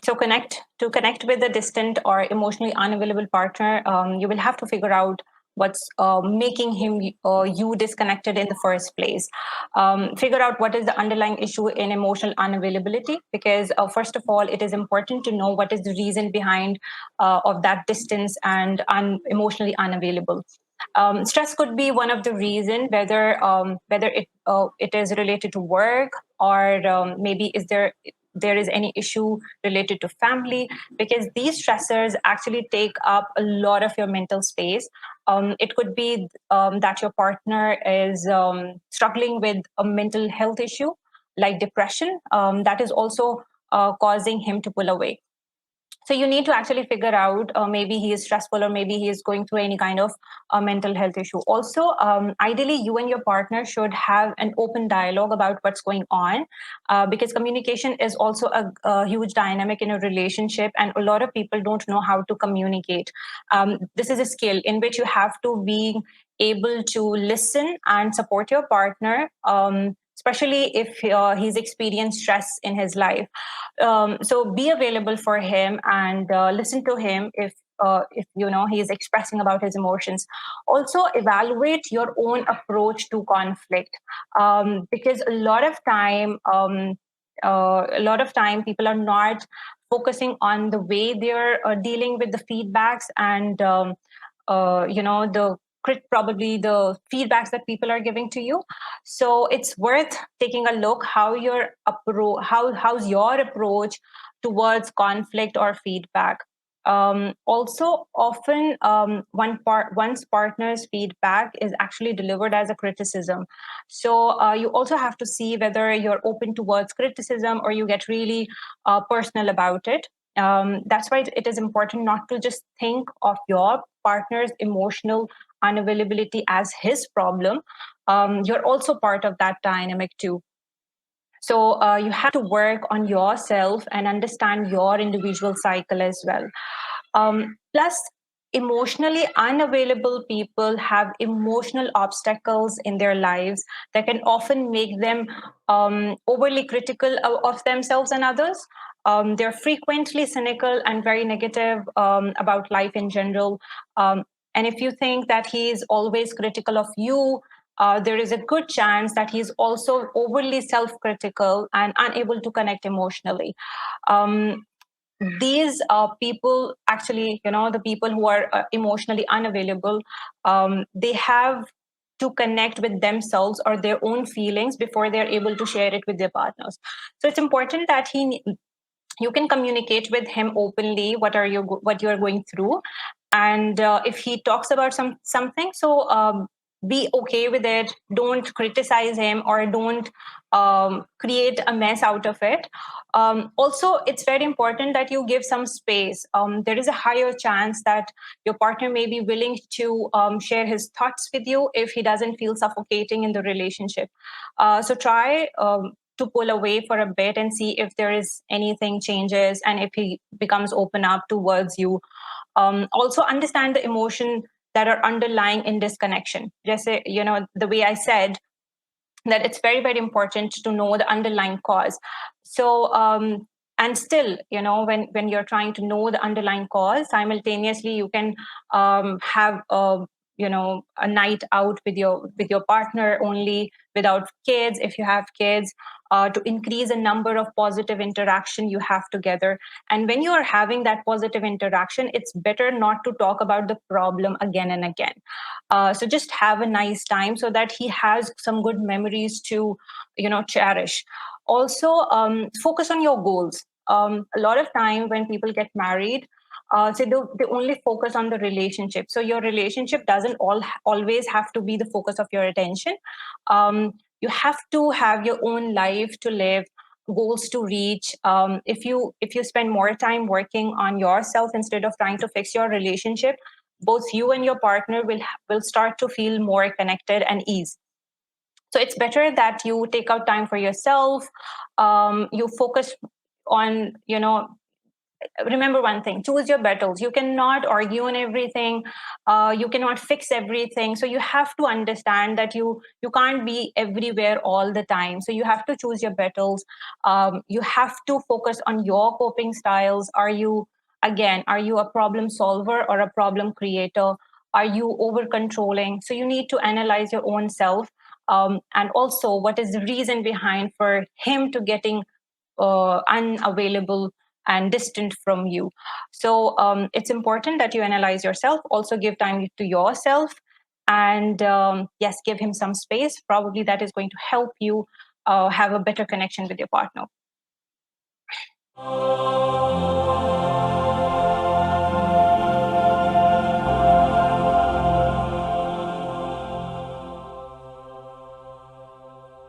So to connect with a distant or emotionally unavailable partner, you will have to figure out what's making him you disconnected in the first place. Figure out what is the underlying issue in emotional unavailability, because first of all, it is important to know what is the reason behind of that distance and emotionally unavailable. Stress could be one of the reason, whether it is related to work, or maybe there is any issue related to family, because these stressors actually take up a lot of your mental space. It could be that your partner is struggling with a mental health issue like depression, that is also causing him to pull away. So you need to actually figure out, maybe he is stressful, or maybe he is going through any kind of mental health issue. Also, ideally, you and your partner should have an open dialogue about what's going on, because communication is also a huge dynamic in a relationship, and a lot of people don't know how to communicate. This is a skill in which you have to be able to listen and support your partner, especially if he's experienced stress in his life. So be available for him and listen to him if you know he is expressing about his emotions. Also, evaluate your own approach to conflict, because a lot of time people are not focusing on the way they're dealing with the feedbacks, and the probably the feedbacks that people are giving to you. So it's worth taking a look how's your approach towards conflict or feedback. Also, often one's partner's feedback is actually delivered as a criticism. So you also have to see whether you're open towards criticism or you get really personal about it. That's why it is important not to just think of your partner's emotional unavailability as his problem. You're also part of that dynamic too. So you have to work on yourself and understand your individual cycle as well. Plus, emotionally unavailable people have emotional obstacles in their lives that can often make them overly critical of themselves and others. They're frequently cynical and very negative about life in general. And if you think that he's always critical of you, there is a good chance that he's also overly self-critical and unable to connect emotionally. These people, actually, the people who are emotionally unavailable, they have to connect with themselves or their own feelings before they're able to share it with their partners. So it's important that you can communicate with him openly what you're going through, and if he talks about something, so be okay with it. Don't criticize him or don't create a mess out of it. Also, it's very important that you give some space. There is a higher chance that your partner may be willing to share his thoughts with you if he doesn't feel suffocating in the relationship. So try to pull away for a bit and see if there is anything changes and if he becomes open up towards you. Also understand the emotion that are underlying in disconnection. Just say, the way I said, that it's very, very important to know the underlying cause. So and still, when you're trying to know the underlying cause, simultaneously you can have a night out with your partner, only without kids, if you have kids, to increase the number of positive interaction you have together. And when you are having that positive interaction, it's better not to talk about the problem again and again. So just have a nice time so that he has some good memories to cherish. Also, focus on your goals. A lot of time when people get married, so they only focus on the relationship. So your relationship doesn't always have to be the focus of your attention. You have to have your own life to live, goals to reach. If you spend more time working on yourself instead of trying to fix your relationship, both you and your partner will start to feel more connected and ease. So it's better that you take out time for yourself. You focus on remember one thing: choose your battles. You cannot argue on everything. You cannot fix everything. So you have to understand that you can't be everywhere all the time. So you have to choose your battles. You have to focus on your coping styles. Are you a problem solver or a problem creator? Are you over controlling? So you need to analyze your own self. And also, what is the reason behind for him to getting unavailable and distant from you? So it's important that you analyze yourself, also give time to yourself, and yes, give him some space. Probably that is going to help you have a better connection with your partner.